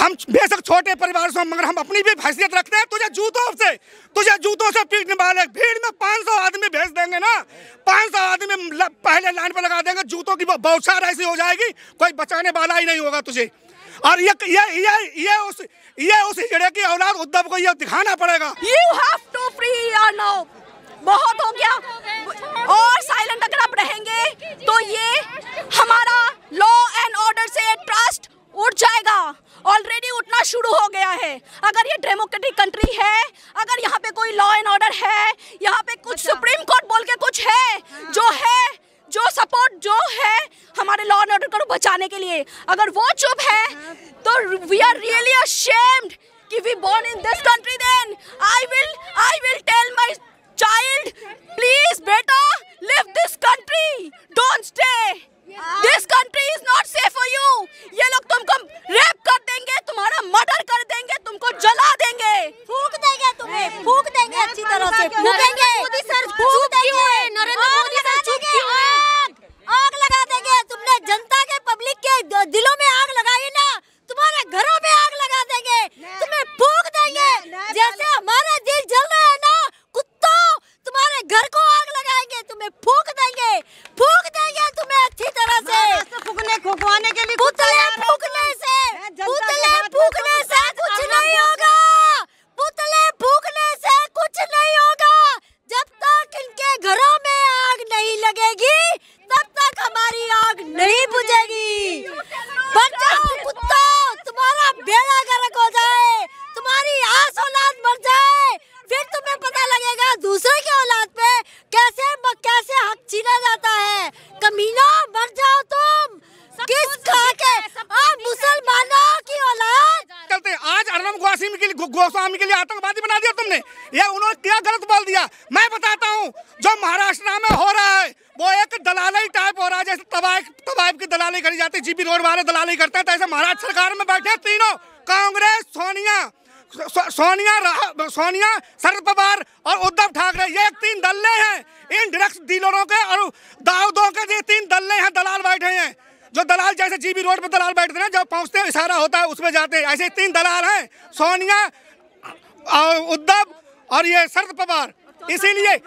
हम बेशक छोटे परिवार से, मगर हम अपनी भी हैसियत रखते हैं। तुझे जूतों से पीटने वाले भीड़ में 500 आदमी भेज देंगे ना, 500 आदमी पहले लाइन पर लगा देंगे, जूतों की बौछार ऐसी हो जाएगी, कोई बचाने वाला ही नहीं होगा तुझे। और ये उस हिजड़े की औलाद उद्धव को ये दिखाना पड़ेगा। You have to free Arnav। बहुत हो गया। और साइलेंट अगर आप रहेंगे तो ये हमारा लॉ एंड ऑर्डर से ट्रस्ट उठ जाएगा। ऑलरेडी उठना शुरू हो गया है। अगर ये डेमोक्रेटिक कंट्री है, अगर यहाँ पे कोई लॉ एंड ऑर्डर है, यहाँ पे कुछ सुप्रीम कोर्ट बोल के कुछ है, जो सपोर्ट जो है हमारे लॉ एंड ऑर्डर को बचाने के लिए, अगर वो चुप है तो वी आर रियली अशेम्ड कि we born in this country. Then I will tell my child, please बेटा, live this country, don't stay, this country is not safe for you. ये लोग तुमको रेप कर देंगे, तुम्हारा मर्डर कर देंगे, तुमको जला देंगे, फूंक देंगे, तुम्हें फूंक देंगे, अच्छी तरह से फूकेंगे। मोदी सर फूंक देंगे, नरेंद्र मोदी सर चुप क्यों है? आग लगा देंगे। तुमने जनता के पब्लिक के दिलों में आग लगाई ना, तुम्हारे घरों में आग लगा देंगे, तुम्हें फूंक देंगे। जैसे हमारा दिल जल रहा है ना, कुत्तों, तुम्हारे घर को आग लगाएंगे, तुम्हें फूंक देंगे तुम्हें अच्छी तरह से। फूकने के लिए पुतले फूकने से कुछ नहीं होगा। पुतले फूकने से कुछ नहीं होगा। जब तक इनके घरों में आग नहीं लगेगी, तब तक हमारी आग नहीं बुझेगी। बच जाओ कुत्तों, तुम्हारा बेड़ा गर्क हो जाए, तुम्हारी आस औलाद मर जाए, फिर तुम्हें पता लगेगा दूसरे की औलाद पे कैसे हक छीना जाता है। कमीनों, मर जाओ तुम। किस खा के मुसलमानों की औलाद चलते। आज अर्नब गोस्वामी के लिए आतंकवादी बना दिया तुमने। ये उन्होंने क्या गलत बोल दिया मैं बताता हूँ। जो महाराष्ट्र में हो रहा है वो एक दलाली टाइप हो रहा है। जैसे तवाइफ की दलाली करी जाती है, जीबी रोड वाले दलाली करते हैं, तो ऐसे महाराष्ट्र सरकार में बैठे हैं तीनों, कांग्रेस, सोनिया, शरद पवार और उद्धव ठाकरे। ये 3 दल्ले हैं, इन ड्रग्स डीलरों के और दाऊदों के। ये 3 दल्ले हैं, दलाल बैठे हैं। जो दलाल जैसे जीबी रोड पे दलाल बैठते हैं, जब पहुंचते हैं इशारा होता है उसमें जाते हैं। ऐसे 3 दलाल हैं, सोनिया और उद्धव और ये शरद पवार। इसीलिए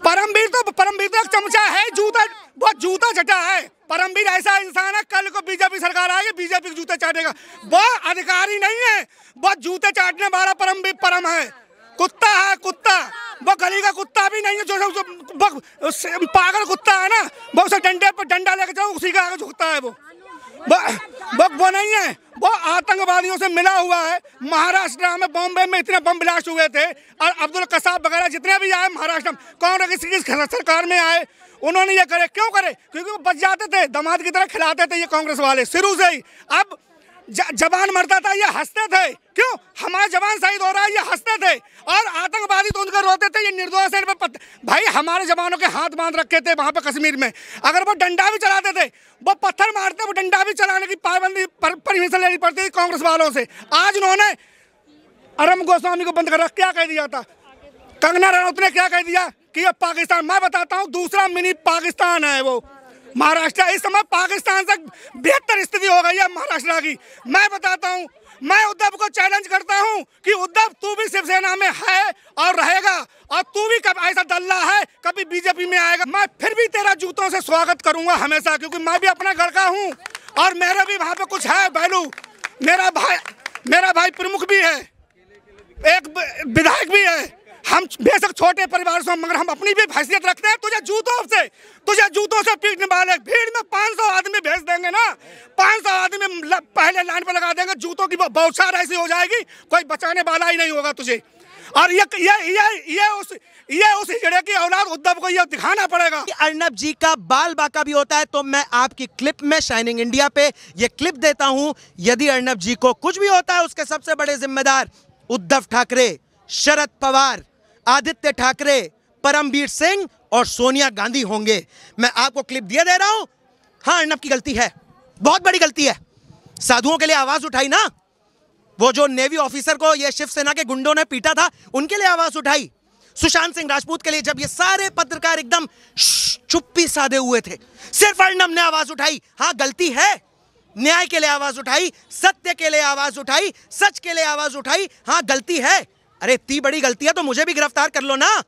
परमवीर तो एक चमचा है, बहुत जूता चटा है। परमवीर ऐसा इंसान है, कल को बीजेपी सरकार आएगी, बीजेपी के जूते चाटेगा। वो अधिकारी नहीं है, बहुत जूते चाटने वाला परम है, कुत्ता है, कुत्ता। वो गली का कुत्ता भी नहीं है, जो पागल कुत्ता है ना, वो उसे डंडे पर डंडा लेके जाओ उसी का आगे झुकता है। वो नहीं है, वो आतंकवादियों से मिला हुआ है। महाराष्ट्र में, बॉम्बे में इतने बम ब्लास्ट हुए थे, और अब्दुल कसाब वगैरह जितने भी आए महाराष्ट्र में, कांग्रेस की सरकार में आए, उन्होंने ये करे। क्यों करे? क्योंकि वो बच जाते थे, दामाद की तरह खिलाते थे ये कांग्रेस वाले शुरू से ही। अब जवान मरता था ये हंसते थे, क्यों? हमारा जवान शहीद हो रहा है ये हंसते थे, और आतंकवादी तो उनका रोते थे। ये निर्दोष है। भाई हमारे जवानों के हाथ बांध रखे थे वहां पे कश्मीर में। अगर वो डंडा भी चलाते थे, वो पत्थर मारते, वो डंडा भी चलाने की पाबंदी परमिशन लेनी पड़ती थी कांग्रेस वालों से। आज उन्होंने अर्नब गोस्वामी को बंद कर रखा। क्या कह दिया था कंगना रनौत ने? क्या कह दिया कि ये पाकिस्तान, मैं बताता हूँ, दूसरा मिनी पाकिस्तान है वो महाराष्ट्र। इस समय पाकिस्तान से बेहतर स्थिति हो गई है महाराष्ट्र की। मैं बताता हूँ, मैं उद्धव को चैलेंज करता हूँ कि उद्धव तू भी शिवसेना में है और रहेगा, और तू भी कब ऐसा दल्ला है कभी बीजेपी में आएगा, मैं फिर भी तेरा जूतों से स्वागत करूंगा हमेशा, क्योंकि मैं भी अपना घर का हूँ और मेरे भी वहाँ पे कुछ है वैल्यू। मेरा भाई प्रमुख भी है, एक विधायक भी है। हम बेशक छोटे परिवार से, मगर हम अपनी भी हैसियत रखते हैं। तुझे जूतों से पीटने वाले भीड़ में 500 आदमी भेज देंगे ना, 500 आदमी पहले लाइन पर लगा देंगे, जूतों की बौछार ऐसी हो जाएगी, कोई बचाने वाला ही नहीं होगा तुझे। और ये उस हिजड़े की औलाद उद्धव को ये दिखाना पड़ेगा। अर्नब जी का बाल बाका भी होता है, तो मैं आपकी क्लिप में शाइनिंग इंडिया पे ये क्लिप देता हूं। यदि अर्नब जी को कुछ भी होता है, उसके सबसे बड़े जिम्मेदार उद्धव ठाकरे, शरद पवार, आदित्य ठाकरे, परमवीर सिंह और सोनिया गांधी होंगे। मैं आपको क्लिप दिए दे रहा हूं। हाँ, अर्नब की गलती है, बहुत बड़ी गलती है। साधुओं के लिए आवाज उठाई ना, वो जो नेवी ऑफिसर को ये शिवसेना के गुंडों ने पीटा था, उनके लिए आवाज उठाई। सुशांत सिंह राजपूत के लिए जब ये सारे पत्रकार एकदम चुप्पी साधे हुए थे, सिर्फ अर्नब ने आवाज उठाई। हाँ, गलती है, न्याय के लिए आवाज उठाई, सत्य के लिए आवाज उठाई, सच के लिए आवाज उठाई। हाँ गलती है, अरे इतनी बड़ी गलती है तो मुझे भी गिरफ्तार कर लो ना।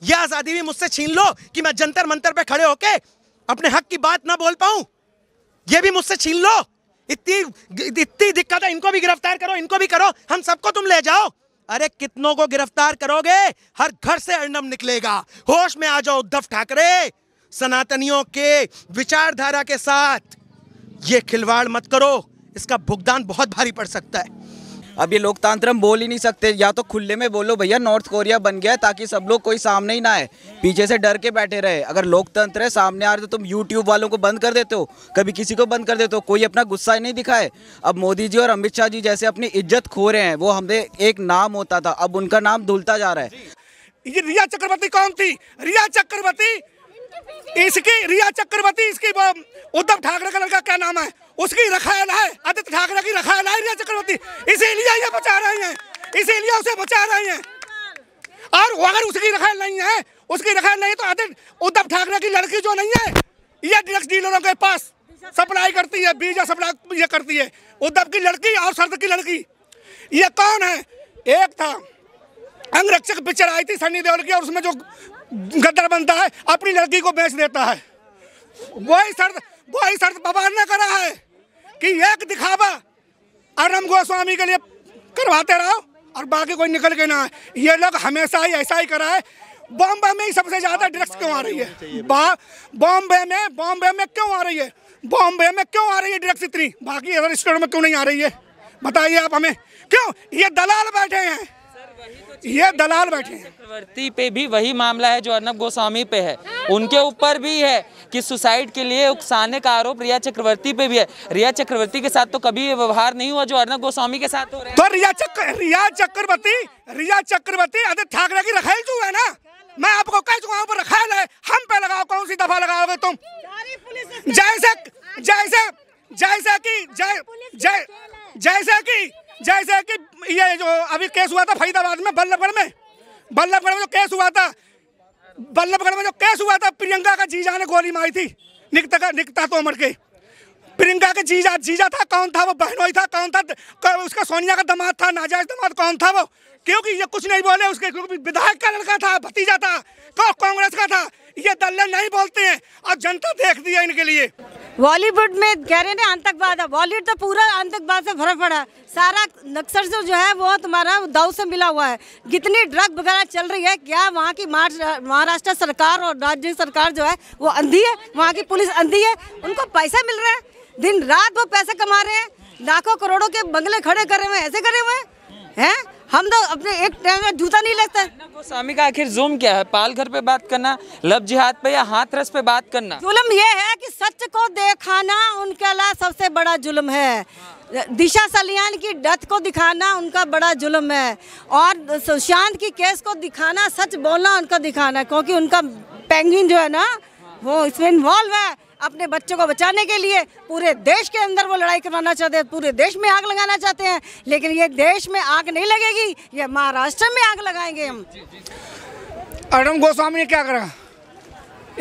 यह आजादी भी मुझसे छीन लो कि मैं जंतर मंतर पे खड़े होके अपने हक की बात ना बोल पाऊं, यह भी मुझसे छीन लो। इतनी दिक्कत है, इनको भी गिरफ्तार करो, इनको भी करो, हम सबको तुम ले जाओ। अरे कितनों को गिरफ्तार करोगे? हर घर से अर्नब निकलेगा। होश में आ जाओ उद्धव ठाकरे। सनातनियों के विचारधारा के साथ ये खिलवाड़ मत करो, इसका भुगतान बहुत भारी पड़ सकता है। अब ये लोकतंत्र हम बोल ही नहीं सकते, या तो खुले में बोलो भैया नॉर्थ कोरिया बन गया ताकि सब लोग कोई सामने ही ना आए, पीछे से डर के बैठे रहे। अगर लोकतंत्र है सामने आ रहे तो तुम यूट्यूब वालों को बंद कर देते हो, कभी किसी को बंद कर देते हो, कोई अपना गुस्सा ही नहीं दिखाए। अब मोदी जी और अमित शाह जी जैसे अपनी इज्जत खो रहे हैं, वो हमें एक नाम होता था, अब उनका नाम धुलता जा रहा है। ये रिया चक्रवर्ती कौन थी? रिया चक्रवर्ती, इसकी रिया चक्रवर्ती, इसकी उद्धव ठाकरे का लड़का क्या नाम है, उसकी रखायल है, आदित्य ठाकरे की रखायल है रिया चक्रवर्ती। इसीलिए ये बचा रहे हैं, इसीलिए उसे बचा रहे हैं। और अगर उसकी रखायल नहीं है, उसकी रखायल नहीं तो आदित्य उद्धव ठाकरे की लड़की जो नहीं है, ये ड्रग्स डीलरों के पास सप्लाई करती है, बीजा सप्लाई ये करती है, उद्धव की लड़की और शरद की लड़की। ये कौन है? एक था अंगरक्षक पिक्चर आई थी सन्नी देओल की, और उसमें जो गद्दार बनता है अपनी लड़की को बेच देता है। वही शरद पवार ने करा है कि एक दिखावा अर्नब गोस्वामी के लिए करवाते रहो और बाकी कोई निकल के ना आए। ये लोग हमेशा ही ऐसा ही करा है। बॉम्बे में ही सबसे ज्यादा ड्रग्स क्यों आ रही है? बॉम्बे में क्यों आ रही है? बॉम्बे में क्यों आ रही है ड्रग्स इतनी? बाकी अदर स्टेट में क्यों नहीं आ रही है? बताइए आप हमें। क्यों? ये दलाल बैठे हैं, ये दलाल बैठे हैं। चक्रवर्ती पे भी वही मामला है जो अर्नब गोस्वामी पे है, उनके ऊपर भी है कि सुसाइड के लिए उकसाने का आरोप रिया चक्रवर्ती पे भी है। रिया चक्रवर्ती के साथ तो कभी ये व्यवहार नहीं हुआ जो अर्नब गोस्वामी के साथ हो रहा है। तो रिया चक्रवर्ती आदित्य ठाकरे की रखायल जो है ना, मैं आपको कह चुका हूँ रखायल है, हम पे लगाओ, कौन सी दफा लगाओगे तुम? जैसे कि ये जो अभी केस हुआ था फरीदाबाद में, बल्लभगढ़ में जो केस हुआ था, प्रियंका का जीजा ने गोली मारी थी निकिता तोमर के। प्रियंका के जीजा था, कौन था वो? बहनोई था, कौन था? उसका सोनिया का दामाद था, नाजायज दामाद कौन था वो? क्योंकि ये कुछ नहीं बोले उसके, क्योंकि विधायक का लड़का था, भतीजा था, कांग्रेस का था। ये दल्ले नहीं बोलते हैं और जनता देखती है इनके लिए। बॉलीवुड में कह रहे हैं आतंकवाद है, बॉलीवुड तो पूरा आतंकवाद से भरा पड़ा है। सारा नक्सल जो है वो तुम्हारा दाऊ से मिला हुआ है। जितनी ड्रग वगैरह चल रही है, क्या वहाँ की महाराष्ट्र सरकार और राज्य सरकार जो है वो अंधी है? वहाँ की पुलिस अंधी है? उनको पैसा मिल रहा है, दिन रात वो पैसे कमा रहे हैं, लाखों करोड़ों के बंगले खड़े करे हुए हैं, ऐसे करे हुए हैं। हम तो अपने एक टाइम में जूता नहीं लगता। गोस्वामी का आखिर जुल्म क्या है? पाल घर पे बात करना, लव जिहाद पे या हाथरस पे बात करना? जुल्म ये है कि सच को दिखाना उनके लिए सबसे बड़ा जुल्म है। दिशा सलियान की डेथ को दिखाना उनका बड़ा जुल्म है, और सुशांत की केस को दिखाना, सच बोलना उनका दिखाना, क्योंकि उनका पेंगुइन जो है ना वो इसमें इन्वॉल्व है। अपने बच्चों को बचाने के लिए पूरे देश के अंदर वो लड़ाई करवाना चाहते हैं, पूरे देश में आग लगाना चाहते हैं, लेकिन ये देश में आग नहीं लगेगी, ये महाराष्ट्र में आग लगाएंगे हम। अर्नब गोस्वामी ने क्या करा?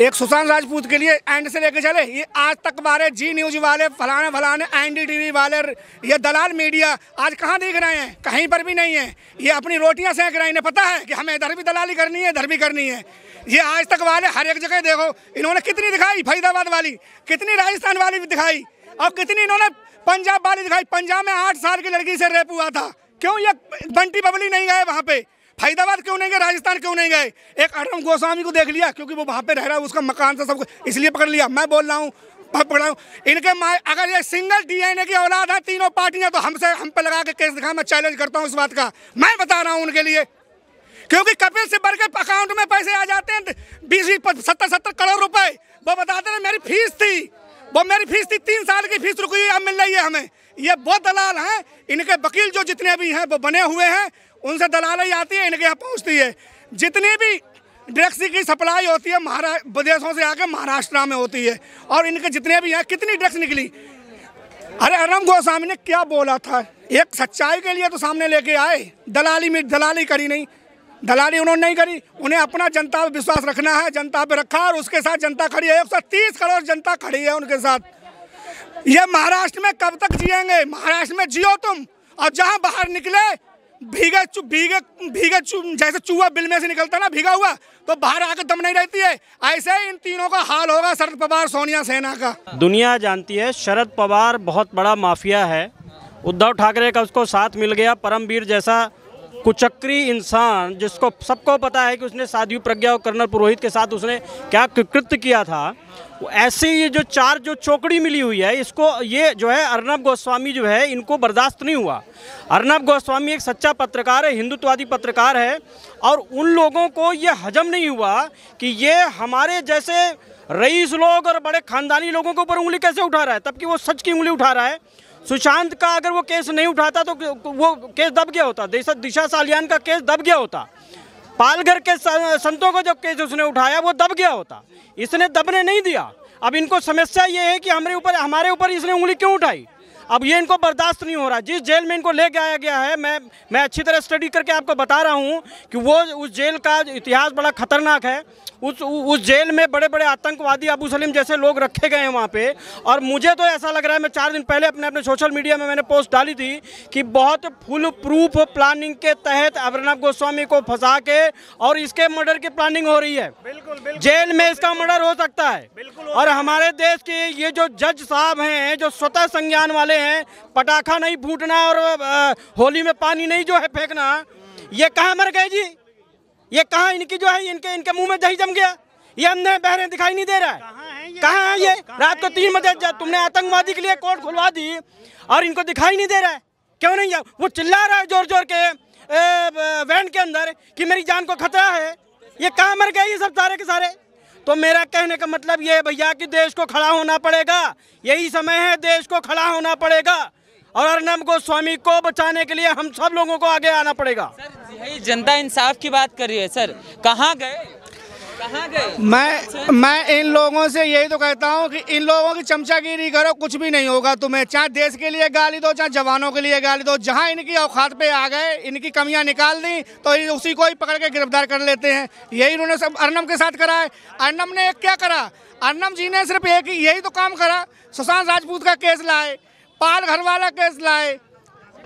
एक सुशांत राजपूत के लिए एंड से लेके चले, ये आज तक वाले, जी न्यूज वाले, फलाने एनडीटीवी वाले, ये दलाल मीडिया आज कहाँ दिख रहे हैं? कहीं पर भी नहीं है। ये अपनी रोटियां सेक रहे हैं, इन्हें पता है कि हमें इधर भी दलाली करनी है, इधर भी करनी है। ये आज तक वाले हर एक जगह देखो, इन्होंने कितनी दिखाई, फरीदाबाद वाली, कितनी राजस्थान वाली भी दिखाई, और कितनी इन्होंने पंजाब वाली दिखाई। पंजाब में 8 साल की लड़की से रेप हुआ था, क्यों ये बंटी बबली नहीं गए वहाँ पे? फरीदाबाद क्यों नहीं गए? राजस्थान क्यों नहीं गए? एक अर्नब गोस्वामी को देख लिया क्योंकि वो वहाँ पे रह रहा है, उसका मकान से सब इसलिए पकड़ लिया। मैं बोल रहा हूँ, पकड़ा हूँ इनके माए, अगर ये सिंगल डीएनए की औलाद है तीनों पार्टियां, तो हम पे लगा के केस दिखा। मैं चैलेंज करता हूँ इस बात का, मैं बता रहा हूँ उनके लिए, क्योंकि कपिल सिब्बल के अकाउंट में पैसे आ जाते हैं 20-70 करोड़ रुपए। वो बताते हैं मेरी फीस थी 3 साल की फीस रुकी, अब मिल रही है हमें। ये बहुत दलाल हैं। इनके वकील जो जितने भी हैं वो बने हुए हैं, उनसे दलाली आती है, इनके यहाँ पहुँचती है। जितनी भी ड्रग्स की सप्लाई होती है विदेशों से आके महाराष्ट्र में होती है, और इनके जितने भी हैं, कितनी ड्रग्स निकली। अरे अर्नब गोस्वामी ने क्या बोला था? एक सच्चाई के लिए तो सामने लेके आए, दलाली करी नहीं, दलाली उन्होंने नहीं करी। उन्हें अपना जनता पे विश्वास रखना है, जनता पे रखा, और उसके साथ जनता खड़ी है। 130 करोड़ जनता खड़ी है उनके साथ। ये महाराष्ट्र में कब तक जिएंगे? महाराष्ट्र में जियो तुम, और जहां बाहर निकले भीगे जैसे चूहा बिल में से निकलता ना भीगा हुआ, तो बाहर आकर दम नहीं रहती है। ऐसे इन तीनों का हाल होगा, शरद पवार, सोनिया, सेना का। दुनिया जानती है शरद पवार बहुत बड़ा माफिया है। उद्धव ठाकरे का उसको साथ मिल गया, परमवीर जैसा कुचक्री इंसान जिसको सबको पता है कि उसने साध्वी प्रज्ञा और कर्नल पुरोहित के साथ उसने क्या कृत्य किया था। ऐसे ये जो चार जो चौकड़ी मिली हुई है, इसको ये जो है अर्नब गोस्वामी जो है इनको बर्दाश्त नहीं हुआ। अर्नब गोस्वामी एक सच्चा पत्रकार है, हिंदुत्ववादी पत्रकार है, और उन लोगों को ये हजम नहीं हुआ कि ये हमारे जैसे रईस लोग और बड़े खानदानी लोगों के ऊपर उंगली कैसे उठा रहा है, तब कि वो सच की उंगली उठा रहा है। सुशांत का अगर वो केस नहीं उठाता तो वो केस दब गया होता, दिशा सालियान का केस दब गया होता, पालघर के संतों को जो केस उसने उठाया वो दब गया होता। इसने दबने नहीं दिया। अब इनको समस्या ये है कि हमारे ऊपर इसने उंगली क्यों उठाई। अब ये इनको बर्दाश्त नहीं हो रहा। जिस जेल में इनको ले आया गया है, मैं अच्छी तरह स्टडी करके आपको बता रहा हूँ कि वो उस जेल का इतिहास बड़ा खतरनाक है। उस जेल में बड़े बड़े आतंकवादी अबू सलीम जैसे लोग रखे गए हैं वहाँ पे। और मुझे तो ऐसा लग रहा है, मैं 4 दिन पहले अपने सोशल मीडिया में मैंने पोस्ट डाली थी कि बहुत फुल प्रूफ प्लानिंग के तहत अर्नब गोस्वामी को फंसा के और इसके मर्डर की प्लानिंग हो रही है। बिल्कुल जेल में इसका मर्डर हो सकता है। और हमारे देश के ये जो जज साहब हैं, जो स्वतः संज्ञान वाले हैं, पटाखा नहीं फूटना और होली में पानी नहीं जो है फेंकना, ये कहाँ मर गए जी? ये कहाँ इनकी जो है इनके मुंह में दही जम गया? ये अंधे बहरे दिखाई नहीं दे रहा है। कहाँ है ये? रात को 3 बजे तुमने आतंकवादी के लिए कोर्ट खुलवा दी और इनको दिखाई नहीं दे रहा है। क्यों नहीं? वो चिल्ला रहा है जोर जोर के वैन के अंदर कि मेरी जान को खतरा है। ये कहाँ मर गए ये सब सारे के सारे? तो मेरा कहने का मतलब ये है भैया कि देश को खड़ा होना पड़ेगा। यही समय है, देश को खड़ा होना पड़ेगा और अर्नब गोस्वामी को बचाने के लिए हम सब लोगों को आगे आना पड़ेगा। सर यही जनता इंसाफ की बात कर रही है। सर कहाँ गए? मैं इन लोगों से यही तो कहता हूँ कि इन लोगों की चमचागिरी करो, कुछ भी नहीं होगा तुम्हें। चाहे देश के लिए गाली दो, चाहे जवानों के लिए गाली दो, जहाँ इनकी औकात पे आ गए, इनकी कमियां निकाल दी तो उसी को ही पकड़ के गिरफ्तार कर लेते हैं। यही इन्होंने सब अर्नब के साथ करा है। अर्नब ने क्या करा? अर्नब जी ने सिर्फ एक यही तो काम करा, सुशांत राजपूत का केस लाए, पाल घर वाला केस लाए,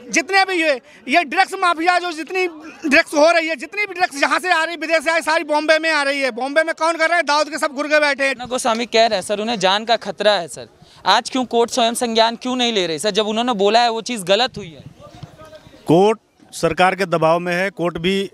जितने भी ये ड्रग्स माफिया जो जितनी ड्रग्स हो रही है, जितनी भी ड्रग्स जहाँ से आ रही है, विदेश से आ रही, सारी बॉम्बे में आ रही है। बॉम्बे में कौन कर रहा है? दाऊद के सब गुर्गे बैठे हैं। अर्नब गोस्वामी कह रहे हैं सर उन्हें जान का खतरा है। सर आज क्यों कोर्ट स्वयं संज्ञान क्यों नहीं ले रही? सर जब उन्होंने बोला है वो चीज़ गलत हुई है। कोर्ट सरकार के दबाव में है। कोर्ट भी,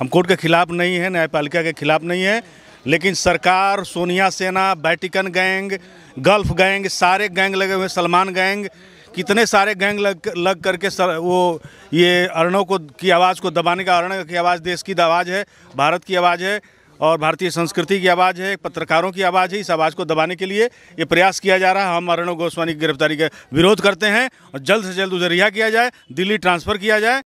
हम कोर्ट के खिलाफ नहीं है, न्यायपालिका के खिलाफ नहीं है, लेकिन सरकार, सोनिया सेना, वैटिकन गैंग, गल्फ गैंग, सारे गैंग लगे हुए, सलमान गैंग, कितने सारे गैंग लग करके वो ये अर्नब की आवाज़ को दबाने का। अर्नब की आवाज़ देश की आवाज़ है, भारत की आवाज़ है और भारतीय संस्कृति की आवाज़ है, पत्रकारों की आवाज़ है। इस आवाज़ को दबाने के लिए ये प्रयास किया जा रहा है। हम अर्नब गोस्वामी की गिरफ्तारी का विरोध करते हैं और जल्द से जल्द उसे रिहा किया जाए, दिल्ली ट्रांसफ़र किया जाए।